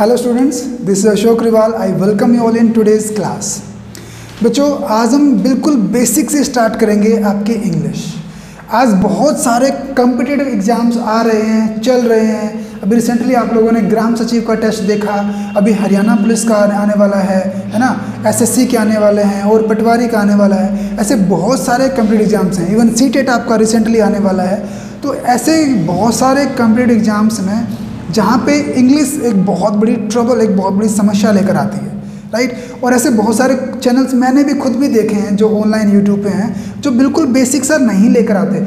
Hello students, this is Ashok Riwal. I welcome you all in today's class. बच्चों, आज हम बिल्कुल बेसिक से स्टार्ट करेंगे आपके इंग्लिश। आज बहुत सारे कॉम्पिटिटिव एग्जाम्स आ रहे हैं, चल रहे हैं। अभी रिसेंटली आप लोगों ने ग्राम सचिव का टेस्ट देखा, अभी हरियाणा पुलिस का आने वाला है ना, एसएससी के आने वाले हैं और पटवारी का आने वाला है। ऐसे बहुत सारे कॉम्पिटिटिव एग्जाम्स हैं, इवन सीटेट आपका रिसेंटली आने वाला है। तो ऐसे बहुत सारे कॉम्पिटिटिव एग्जाम्स में जहाँ पे इंग्लिश एक बहुत बड़ी ट्रबल, एक बहुत बड़ी समस्या लेकर आती है, राइट। और ऐसे बहुत सारे चैनल्स मैंने भी खुद भी देखे हैं जो ऑनलाइन यूट्यूब पे हैं, जो बिल्कुल बेसिक सा नहीं लेकर आते।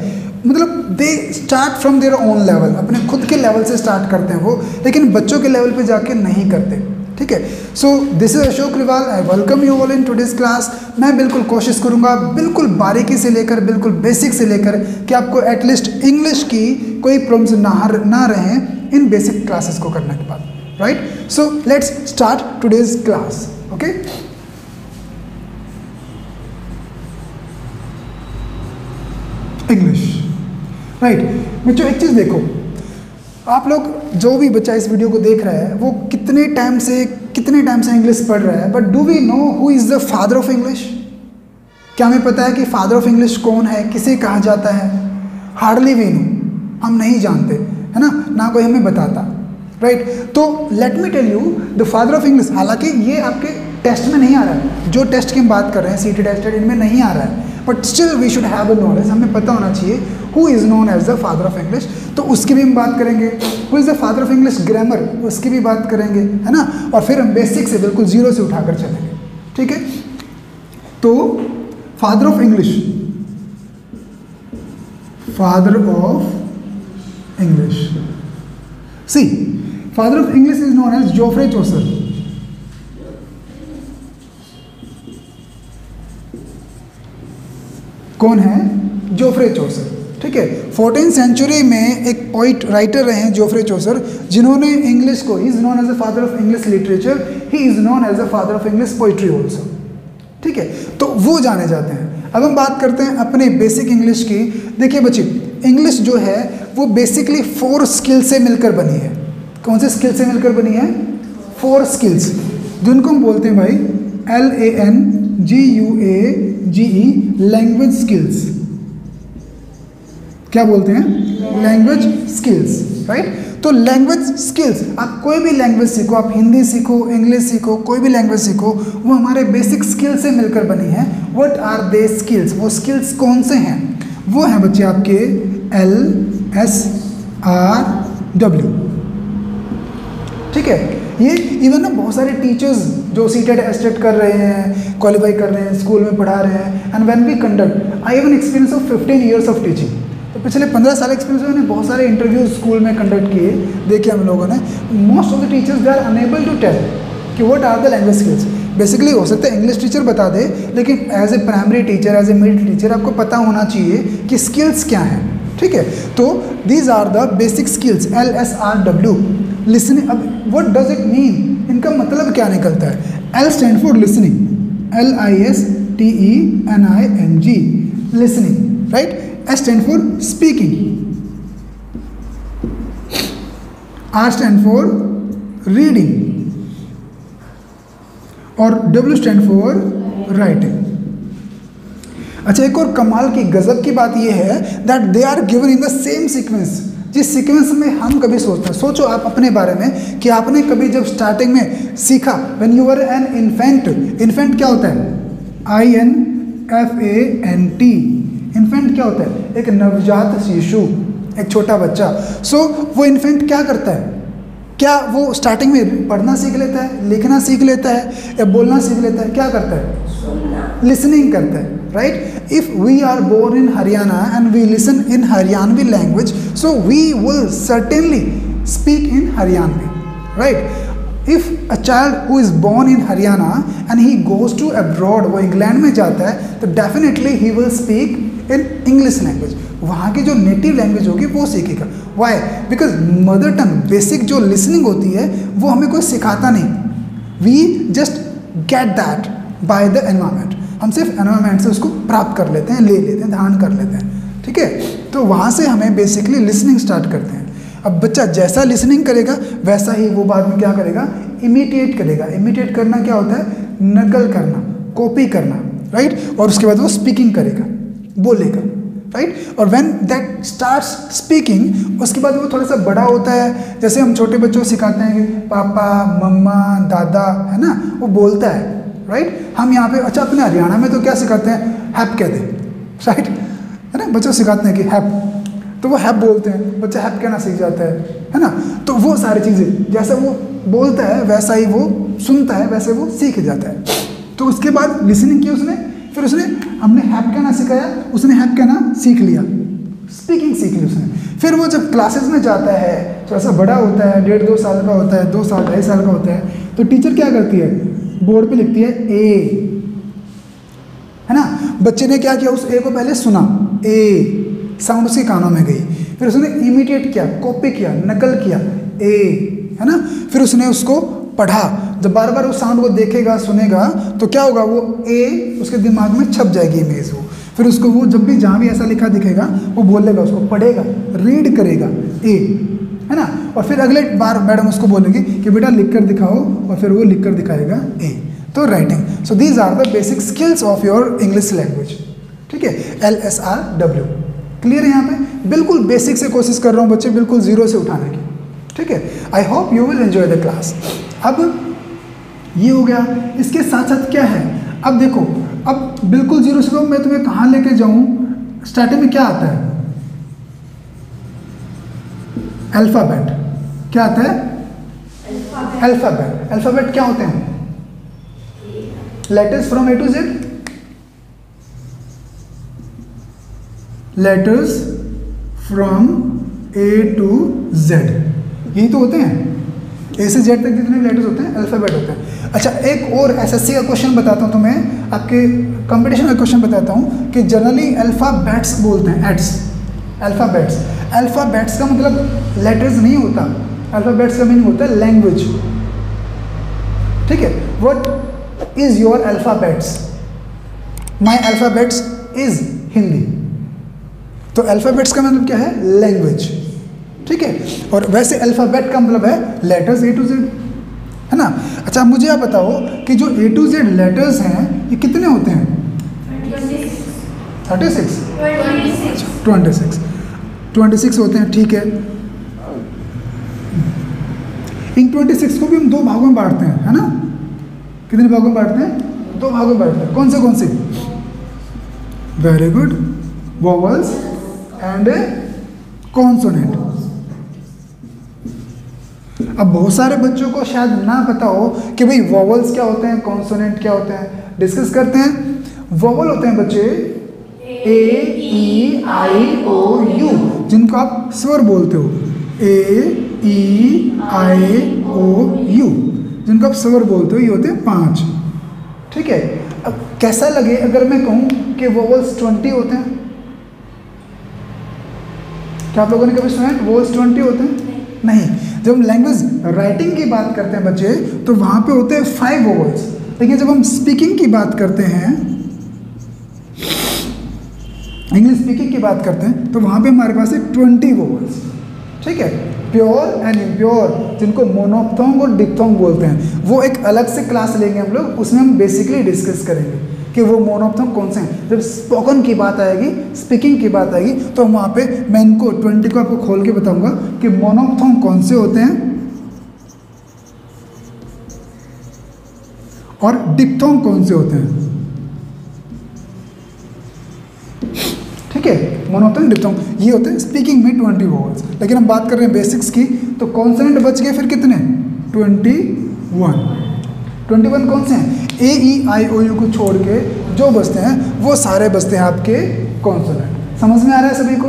मतलब they start from their own level, अपने खुद के लेवल से स्टार्ट करते हैं वो, लेकिन बच्चों के लेवल पे जाके नहीं करते। ठीक है, so this is Ashok Riwal. I welcome you all in today's class. मैं बिल्कुल कोशिश करूंगा, बिल्कुल बारीकी से लेकर बिल्कुल बेसिक से लेकर, कि आपको एटलीस्ट इंग्लिश की कोई प्रॉब्लम्स ना रहें इन बेसिक क्लासेस को करने के बाद, right. So let's start today's class. Okay, English, right. बच्चों एक चीज़ देखो, आप लोग जो भी बच्चा इस वीडियो को देख रहा है वो कितने टाइम से इंग्लिश पढ़ रहा है, but do we know who is the father of English? क्या हमें पता है कि फादर ऑफ इंग्लिश कौन है, किसे कहा जाता है? हार्डली वी नो, हम नहीं जानते, है ना कोई हमें बताता, राइट। तो let me tell you the father of English. हालांकि ये आपके टेस्ट में नहीं आ रहा है, जो टेस्ट की हम बात कर रहे हैं सीटी टेस्ट, इनमें नहीं आ रहा है, but still we should have a knowledge, हमें पता होना चाहिए who is known as the father of English. तो उसकी भी हम बात करेंगे। Who is the father of English grammar, उसकी भी बात करेंगे, है ना। और फिर हम बेसिक से बिल्कुल जीरो से उठाकर चलेंगे, ठीक है। तो father of English, father of English, see father of English is known as Geoffrey Chaucer. कौन है? जोफ्रे चौसर, ठीक है। 14th सेंचुरी में एक पोइट राइटर रहे हैं जोफ्रे चौसर, जिन्होंने इंग्लिश को, he is known as the father of English literature, he is known as the father of English poetry also, ठीक है। तो वो जाने जाते हैं। अब हम बात करते हैं अपने बेसिक इंग्लिश की। देखिए बच्चे, इंग्लिश जो है वो बेसिकली 4 स्किल से मिलकर बनी है। कौन से स्किल से मिलकर बनी है? 4 स्किल्स, जिनको हम बोलते हैं भाई LANGUAGE, लैंग्वेज स्किल्स। क्या बोलते हैं? Language skills, right. तो लैंग्वेज स्किल्स, आप कोई भी लैंग्वेज सीखो, आप हिंदी सीखो, इंग्लिश सीखो, कोई भी लैंग्वेज सीखो, वो हमारे बेसिक स्किल से मिलकर बनी है। What are they skills? वो स्किल्स कौन से हैं? वो हैं बच्चे आपके LSRW, ठीक है। ये इवन ना बहुत सारे टीचर्स जो सीटेट एस्टेट कर रहे हैं, क्वालिफाई कर रहे हैं, स्कूल में पढ़ा रहे हैं, and when we conduct, I have an experience of 15 years of teaching. तो पिछले 15 साल एक्सपीरियंस में मैंने बहुत सारे इंटरव्यूज स्कूल में कंडक्ट किए, देखे हम लोगों ने। Most of the teachers they are unable to tell कि what are the language skills. Basically हो सकता है इंग्लिश टीचर बता दे, लेकिन as a primary teacher, as a middle teacher आपको पता होना चाहिए कि स्किल्स क्या हैं, ठीक है। तो these are the basic skills, LSRW। Listening, अब व्हाट डज इट मीन? इनका मतलब क्या निकलता है? L stand for listening, LISTENING, listening, right. S stand for speaking, R stand for reading, और W स्टैंड फॉर राइटिंग। अच्छा, एक और कमाल की गजब की बात यह है that they are given in the same sequence. जिस सीक्वेंस में हम कभी सोचते हैं, सोचो आप अपने बारे में कि आपने कभी जब स्टार्टिंग में सीखा, when you were an infant. Infant क्या होता है? INFANT। इन्फेंट क्या होता है? एक नवजात शिशु, एक छोटा बच्चा। सो वो इन्फेंट क्या करता है? क्या वो स्टार्टिंग में पढ़ना सीख लेता है, लिखना सीख लेता है, या बोलना सीख लेता है? क्या करता है? लिसनिंग करता है, right. If we are born in Haryana and we listen in Haryanvi language, so we will certainly speak in Haryanvi, right. If a child who is born in Haryana and he goes to abroad, वो England में जाता है, तो definitely he will speak in English language. वहाँ की जो native language होगी वो सीखेगा। Why? Because mother tongue, basic जो लिसनिंग होती है वो हमें कोई सिखाता नहीं, we just get that by the environment. हम सिर्फ एनवायरमेंट से उसको प्राप्त कर लेते हैं, ले लेते हैं, धारण कर लेते हैं, ठीक है। तो वहाँ से हमें बेसिकली लिसनिंग स्टार्ट करते हैं। अब बच्चा जैसा लिसनिंग करेगा वैसा ही वो बाद में क्या करेगा, इमिटेट करेगा। इमिटेट करना क्या होता है? नकल करना, कॉपी करना, राइट। और उसके बाद वो स्पीकिंग करेगा, बोलेगा, राइट। और व्हेन दैट स्टार्ट्स स्पीकिंग, उसके बाद वो थोड़ा सा बड़ा होता है। जैसे हम छोटे बच्चों को सिखाते हैं कि पापा, मम्मा, दादा, है ना, वो बोलता है, राइट। हम यहाँ पे अच्छा अपने हरियाणा में तो क्या सिखाते हैं? हैप कह दे, राइट, है ना। बच्चों सिखाते हैं कि हैप, तो वो हैप बोलते हैं, बच्चा हैप कहना सीख जाता है ना। तो वो सारी चीज़ें जैसे वो बोलता है वैसा ही वो सुनता है, वैसे वो सीख जाता है। तो उसके बाद लिसनिंग की उसने, फिर उसने, हमने हैप कहना सिखाया, उसने हैप कहना सीख लिया, स्पीकिंग सीख ली उसने। फिर वो जब क्लासेस में जाता है, थोड़ा सा बड़ा होता है, 1.5-2 साल का होता है, 2 साल 2.5 साल का होता है, तो टीचर क्या करती है? बोर्ड पे लिखती है ए, है ना। बच्चे ने क्या किया? उस ए को पहले सुना, ए साउंड उसके कानों में गई, फिर उसने इमिटेट किया, कॉपी किया, नकल किया, ए, है ना। फिर उसने उसको पढ़ा। जब बार बार उस साउंड को देखेगा, सुनेगा, तो क्या होगा? वो ए उसके दिमाग में छप जाएगी, इमेज वो। फिर उसको वो जब भी जहाँ भी ऐसा लिखा दिखेगा वो बोलेगा, उसको पढ़ेगा, रीड करेगा, ए, है ना। और फिर अगले बार मैडम उसको बोलेगी कि बेटा लिख कर दिखाओ, और फिर वो लिख कर दिखाएगा, ए। तो writing. So these are the basic skills of your English language, ठीक है। LSRW क्लियर है यहाँ पे? बिल्कुल बेसिक से कोशिश कर रहा हूँ बच्चे, बिल्कुल जीरो से उठाने की, ठीक है। I hope you will enjoy the class. अब ये हो गया, इसके साथ साथ क्या है? अब देखो, अब बिल्कुल जीरो से मैं तुम्हें कहाँ लेके जाऊँ? स्टार्टिंग में क्या आता है? अल्फाबेट। क्या आता है? अल्फाबेट। अल्फाबेट क्या होते हैं? Letters from A to Z। Letters from A to Z, यही तो होते हैं। A से Z तक जितने भी लेटर्स होते हैं अल्फाबेट होते हैं। अच्छा, एक और SSC का क्वेश्चन बताता हूँ तुम्हें, आपके कंपटीशन का क्वेश्चन बताता हूँ कि जनरली अल्फाबेट्स बोलते हैं, एड्स, अल्फाबेट्स। अल्फाबेट्स का मतलब लेटर्स नहीं होता, अल्फाबेट्स का मीनिंग होता है लैंग्वेज, ठीक है। What is your alphabets? My alphabets is Hindi. तो अल्फाबेट्स का मतलब क्या है? लैंग्वेज, ठीक है। और वैसे अल्फाबेट का मतलब है लेटर्स A to Z, है ना। अच्छा, मुझे आप बताओ कि जो A to Z लेटर्स हैं ये कितने होते हैं? 36 26 होते हैं, ठीक है। इन 26 को भी हम 2 भागों में बांटते हैं, है ना। कितने भागों में बांटते हैं? 2 भागों में बांटते हैं। कौन से? Very good, vowels and consonant. अब बहुत सारे बच्चों को शायद ना पता हो कि भाई वोवल्स क्या होते हैं, कॉन्सोनेंट क्या होते हैं। डिस्कस करते हैं। वोवल होते हैं बच्चे A-E-I-O-U, जिनको आप स्वर बोलते हो, A-E-I-O-U, जिनको आप स्वर बोलते हो, ये होते हैं 5, ठीक है। अब कैसा लगे अगर मैं कहूँ कि वोवल्स 20 होते हैं? क्या आप लोगों ने कभी सुना है वोवल्स 20 होते हैं? नहीं। जब हम लैंग्वेज राइटिंग की बात करते हैं बच्चे, तो वहाँ पे होते हैं 5 वोवल्स, लेकिन जब हम स्पीकिंग की बात करते हैं, इंग्लिश स्पीकिंग की बात करते हैं, तो वहाँ पे हमारे पास है 20 वोवल्स, ठीक है। प्योर एंड इम्प्योर, जिनको मोनोप्थोंग और डिप्थोंग बोलते हैं, वो एक अलग से क्लास लेंगे हम लोग, उसमें हम बेसिकली डिस्कस करेंगे कि वो मोनोप्थोंग कौन से हैं। जब स्पोकन की बात आएगी, स्पीकिंग की बात आएगी, तो वहाँ पे मैं इनको 20 को आपको खोल के बताऊंगा कि मोनोप्थोंग कौन से होते हैं और डिप्थोंग कौन से होते हैं, ठीक है। मोनोप्थोंग, डिप्थोंग, ये होते हैं स्पीकिंग में 20 वोवल्स। लेकिन हम बात कर रहे हैं बेसिक्स की, तो कॉन्सोनेंट बच गए फिर कितने? 21 कौन से हैं? A-E-I-O-U को छोड़ के जो बचते हैं वो सारे बचते हैं आपके कॉन्सोनेंट। समझ में आ रहा है सभी को?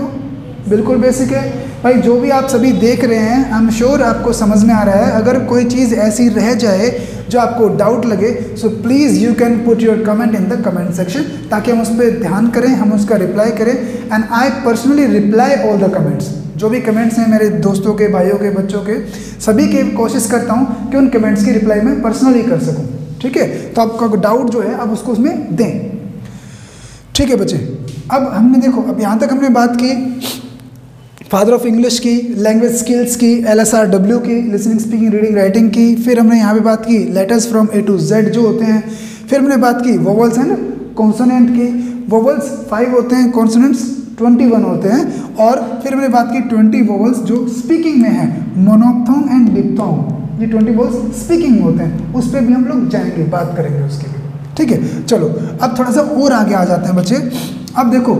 बिल्कुल बेसिक है भाई। जो भी आप सभी देख रहे हैं, आई एम श्योर आपको समझ में आ रहा है। अगर कोई चीज़ ऐसी रह जाए जो आपको डाउट लगे, so please you can put your comment in the comment section, ताकि हम उस पर ध्यान करें, हम उसका रिप्लाई करें। And I personally reply all the comments. जो भी कमेंट्स हैं मेरे दोस्तों के, भाइयों के, बच्चों के, सभी के कोशिश करता हूँ कि उन कमेंट्स की रिप्लाई मैं पर्सनली कर सकूँ, ठीक है। तो आपका डाउट जो है आप उसको उसमें दें, ठीक है बच्चे। अब हमने देखो, अब यहाँ तक हमने बात की फादर ऑफ इंग्लिश की, लैंग्वेज स्किल्स की, LSRW की, लिसनिंग स्पीकिंग रीडिंग राइटिंग की। फिर हमने यहाँ पे बात की letters from A to Z जो होते हैं। फिर हमने बात की वोवल्स एंड कॉन्सोनेंट की। वोवल्स 5 होते हैं, कॉन्सोनेंट्स 21 होते हैं। और फिर हमने बात की 20 वोवल्स जो स्पीकिंग में है, मोनोप्थोंग एंड डिप्थोंग। ये 20 वोवल्स स्पीकिंग में होते हैं, उस पर भी हम लोग जाएंगे, बात करेंगे उसके लिए। ठीक है, चलो अब थोड़ा सा और आगे आ जाते हैं बच्चे। अब देखो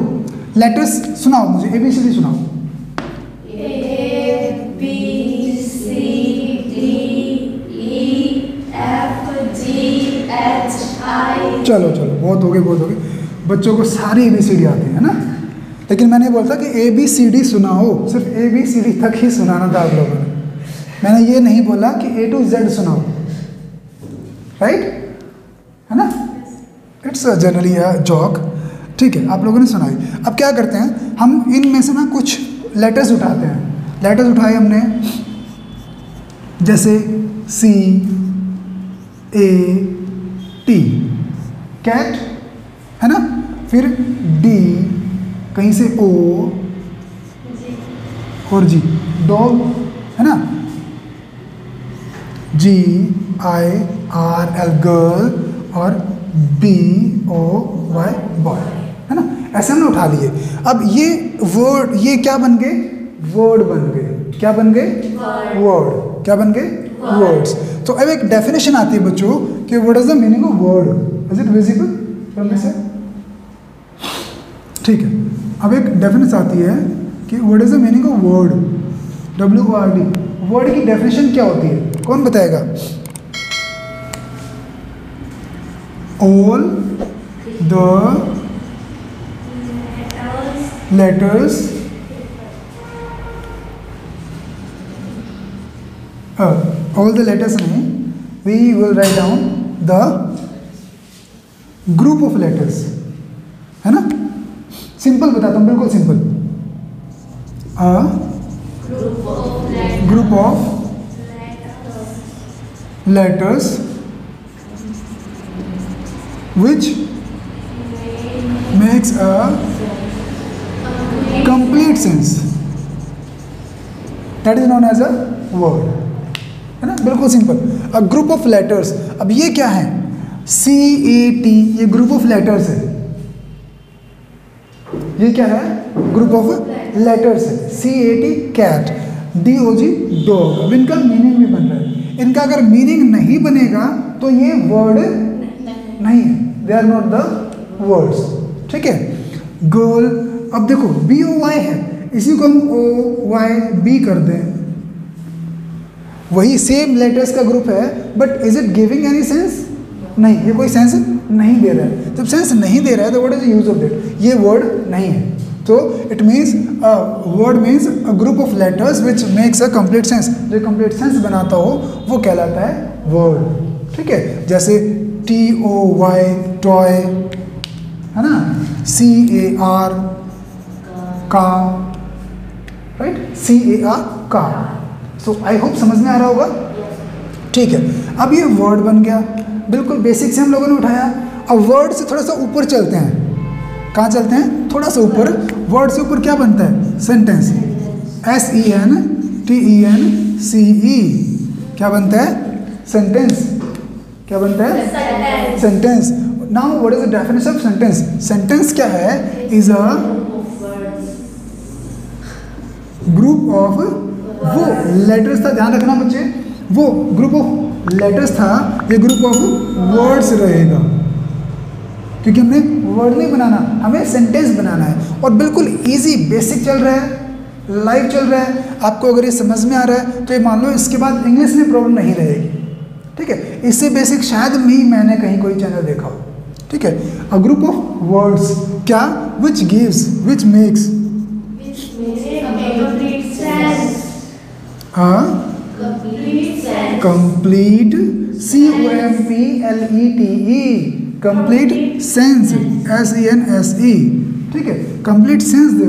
लेटर्स सुनाओ मुझे, ABCD सुनाओ। चलो चलो, बहुत हो गए। बच्चों को सारी ABCD आती है ना, लेकिन मैंने बोला था कि ABCD सुनाओ, सिर्फ ABCD तक ही सुनाना था आप लोगों ने। मैंने ये नहीं बोला कि A to Z सुनाओ, राइट, है ना। It's generally a joke. ठीक है, आप लोगों ने सुनाई। अब क्या करते हैं हम, इनमें से ना कुछ लेटर्स उठाते हैं। लेटर्स उठाए हमने, जैसे C A T कैट, है ना। फिर D, कहीं से O और G डॉग, है ना। G I R L girl और B O Y बॉय, है ना। ऐसे हमने उठा लिए। अब ये वर्ड, ये क्या बन गए, वर्ड बन गए। क्या बन गए, वर्ड। क्या बन गए, वर्ड्स। तो अब एक डेफिनेशन आती है बच्चों कि what is the meaning of word, is it visible from this? ठीक है, अब एक डेफिनेशन आती है कि what is the meaning of word, WORD। Word की डेफिनेशन क्या होती है, कौन बताएगा? All the letters all the letters नहीं, we will write down the group of letters, है ना। सिंपल बताता हूँ, बिल्कुल simple. group of letters which makes a complete sense, that is known as a word, है ना, बिल्कुल simple. A group of letters, अब ये क्या है, CAT, ये ग्रुप ऑफ लेटर्स है। ये क्या है, ग्रुप ऑफ लेटर्स है। CAT cat, DOG dog. अब इनका मीनिंग भी बन रहा है। इनका अगर मीनिंग नहीं बनेगा तो ये वर्ड नहीं है, they are not the words. ठीक है, गर्ल, अब देखो BOY है, इसी को हम OYB कर दें, वही सेम लेटर्स का ग्रुप है, but is it giving any sense? नहीं, ये कोई सेंस नहीं दे रहा है। जब सेंस नहीं दे रहा है तो what is the use of that, ये वर्ड नहीं है। तो it means word means a group of letters which makes a complete sense, जो कंप्लीट सेंस बनाता हो वो कहलाता है वर्ड। ठीक है, जैसे TOY टॉय, है ना, CAR का, राइट, CAR का। सो आई होप समझ में आ रहा होगा। ठीक है, अब ये वर्ड बन गया, बिल्कुल बेसिक से हम लोगों ने उठाया। अब वर्ड से थोड़ा सा ऊपर चलते हैं। कहाँ चलते हैं, थोड़ा सा ऊपर। वर्ड से ऊपर क्या बनता है, सेंटेंस। SENTENCE, क्या बनता है, सेंटेंस। क्या बनता है, sentence. Now what is the definition of sentence? Sentence क्या है, इज अ ग्रुप ऑफ, वो लेटर्स था, ध्यान रखना बच्चे, वो ग्रुप ऑफ लेटर्स था, ये ग्रुप ऑफ वर्ड्स रहेगा, क्योंकि हमने वर्ड नहीं बनाना, हमें सेंटेंस बनाना है। और बिल्कुल इजी, बेसिक चल रहा है, लाइव चल रहा है। आपको अगर ये समझ में आ रहा है तो ये मान लो इसके बाद इंग्लिश में प्रॉब्लम नहीं रहेगी। ठीक है, इससे बेसिक शायद ही मैंने कहीं कोई चैनल देखा हो। ठीक है, अ ग्रुप ऑफ वर्ड्स, क्या, which gives, which makes complete COMPLETE, complete sense, SENSE। ठीक है, कंप्लीट सेंस दे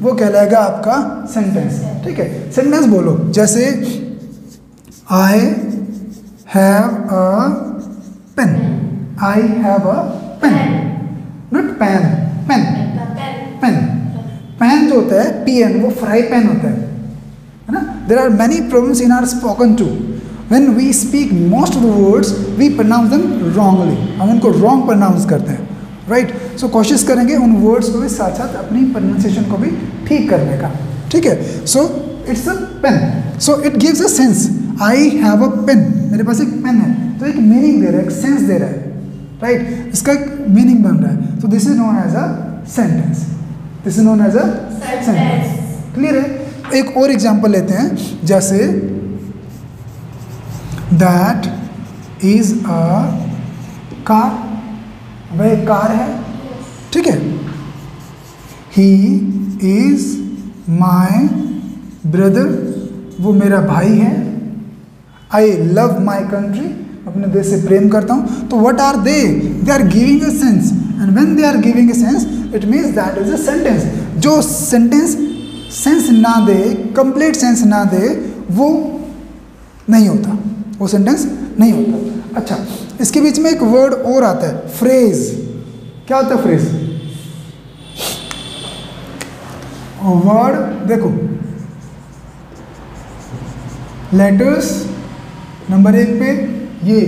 वो कहलाएगा आपका सेंटेंस। ठीक है, सेंटेंस बोलो, जैसे I have a pen, I have a pen, not pen, pen, pen. Pen जो होता है PN, वो फ्राई पैन होता है ना. There are many problems in our spoken too. When we speak most of the words we pronounce them wrongly, हम उनको wrong pronounce करते हैं, राइट. सो कोशिश करेंगे उन वर्ड्स को भी साथ साथ अपनी प्रोनाउंसिएशन को भी ठीक करने का, ठीक है. So it's a pen, so it gives a sense. I have a pen, मेरे पास एक पेन है, तो एक मीनिंग दे रहा है, एक सेंस दे रहा है, राइट. इसका एक मीनिंग बन रहा है. So this is known as a sentence, this is known as a sentence. Clear है. एक और एग्जांपल लेते हैं, जैसे दैट इज अ कार, वह एक कार है, ठीक है. ही इज माई ब्रदर, वो मेरा भाई है. आई लव माई कंट्री, अपने देश से प्रेम करता हूं. तो what are they are giving a sense, and when they are giving a sense it means that is a sentence. जो सेंटेंस सेंस ना दे, कंप्लीट सेंस ना दे, वो नहीं होता, वो सेंटेंस नहीं होता. अच्छा, इसके बीच में एक वर्ड और आता है, फ्रेज. क्या होता है फ्रेज? वर्ड देखो, लेटर्स नंबर 1 पे ये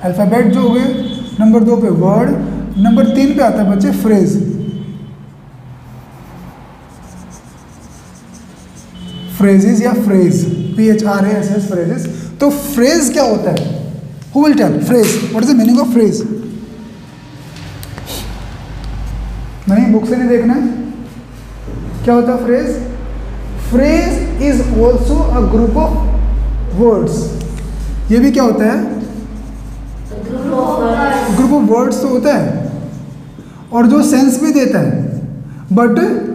अल्फ़ाबेट जो हो गए, नंबर 2 पे वर्ड, नंबर 3 पे आता है बच्चे फ्रेज. फ्रेजेस या फ्रेज, PHRASES, फ्रेजेस. तो फ्रेज क्या होता है? Who will tell phrase? What is the meaning of phrase? नहीं, बुक से नहीं देखना है. क्या होता है phrase? Phrase is also a group of words. ये भी क्या होता है? ग्रुप ऑफ वर्ड्स तो होता है, और जो सेंस भी देता है, बट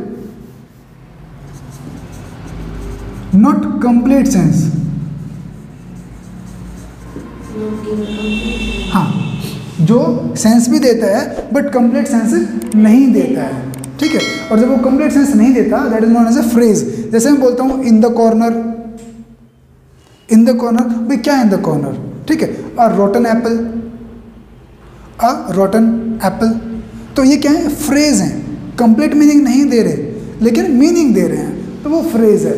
नॉट कंप्लीट सेंस. हाँ, जो सेंस भी देता है बट कंप्लीट सेंस नहीं देता है, ठीक है. और जब वो कंप्लीट सेंस नहीं देता, that is known as a phrase. जैसे मैं बोलता हूँ in the corner, in the corner, भाई क्या इन द कॉर्नर, ठीक है. A rotten apple, a rotten apple. तो ये क्या है? फ्रेज हैं. कंप्लीट मीनिंग नहीं दे रहे, लेकिन मीनिंग दे रहे हैं, तो वो फ्रेज है.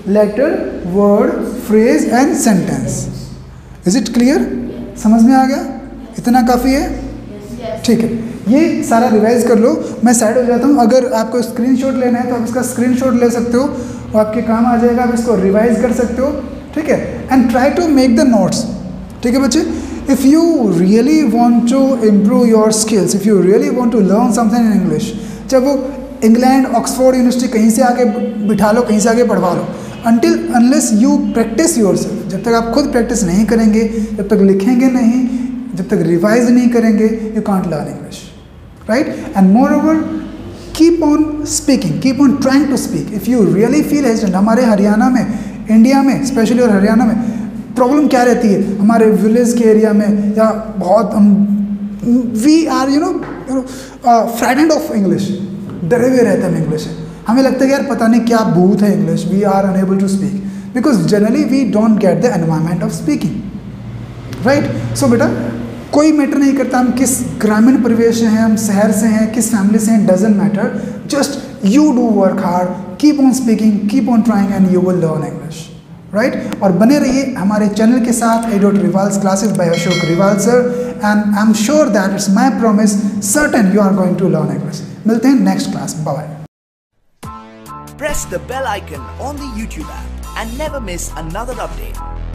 Letter, word, phrase and sentence. Is it clear? समझ में आ गया? इतना काफ़ी है, ठीक है. ये सारा रिवाइज कर लो. मैं साइड हो जाता हूँ. अगर आपको स्क्रीनशॉट लेना है तो आप इसका स्क्रीनशॉट ले सकते हो, वो आपके काम आ जाएगा. आप इसको रिवाइज कर सकते हो, ठीक है. And try to make the notes, ठीक है बच्चे. If you really want to improve your skills, if you really want to learn something in English, जब वो इंग्लैंड, ऑक्सफोर्ड यूनिवर्सिटी कहीं से आके बिठा लो, कहीं से आके पढ़वा लो, until unless you practice yourself, जब तक आप खुद प्रैक्टिस नहीं करेंगे, जब तक लिखेंगे नहीं, जब तक रिवाइज नहीं करेंगे, you can't learn English, right? And moreover, keep on speaking, keep on trying to speak. If you really feel hesitant, हमारे हरियाणा में, इंडिया में स्पेशली और हरियाणा में प्रॉब्लम क्या रहती है, हमारे विलेज के एरिया में, या बहुत हम we are you know frightened of English, डरे हुए रहते हैं इंग्लिश से. हमें लगता है यार पता नहीं क्या भूत है English. We are unable to speak because generally we don't get the environment of speaking, right. So बेटा, कोई मैटर नहीं करता हम किस ग्रामीण परिवेश से हैं, हम शहर से हैं, किस फैमिली से हैं, doesn't matter. Just you do work hard, keep on speaking, keep on trying and you will learn English, right. और बने रहिए हमारे चैनल के साथ, A.Rival's classes by Ashok Rival sir, and I'm sure that it's my promise, certain you are going to learn English. मिलते हैं next class. Bye bye. Press the bell icon on the YouTube app and never miss another update.